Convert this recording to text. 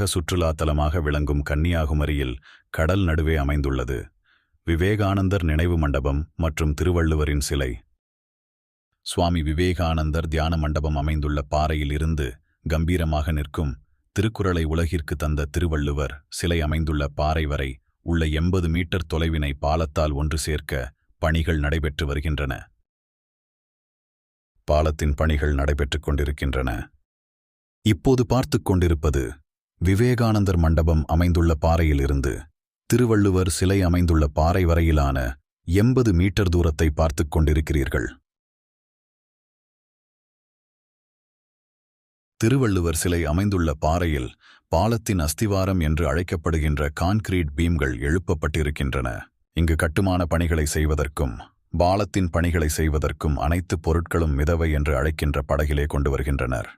சுற்றுலா தலமாக விளங்கும் கன்னியாகுமரியில் கடல் நடுவே அமைந்துள்ளது விவேகானந்தர் நினைவு மண்டபம் மற்றும் திருவள்ளுவரின் சிலை. சுவாமி விவேகானந்தர் தியான மண்டபம் அமைந்துள்ள பாறையில் இருந்து கம்பீரமாக நிற்கும் திருக்குறளை உலகிற்கு தந்த திருவள்ளுவர் சிலை அமைந்துள்ள பாறை வரை உள்ள 80 மீட்டர் தொலைவினை பாலத்தால் ஒன்று சேர்க்க பணிகள் நடைபெற்று வருகின்றன. பாலத்தின் பணிகள் நடைபெற்றுக் கொண்டிருக்கின்றன. இப்போது பார்த்துக் கொண்டிருப்பது விவேகானந்தர் மண்டபம் அமைந்துள்ள பாறையிலிருந்து திருவள்ளுவர் சிலை அமைந்துள்ள பாறை வரையிலான 80 மீட்டர் தூரத்தை பார்த்துக் கொண்டிருக்கிறீர்கள். திருவள்ளுவர் சிலை அமைந்துள்ள பாறையில் பாலத்தின் அஸ்திவாரம் என்று அழைக்கப்படுகின்ற கான்கிரீட் பீம்கள் எழுப்பப்பட்டிருக்கின்றன. இங்கு கட்டுமான பணிகளை செய்வதற்கும் பாலத்தின் பணிகளை செய்வதற்கும் அனைத்து பொருட்களும் மிதவை என்று அழைக்கின்ற படகிலே கொண்டு வருகின்றனர்.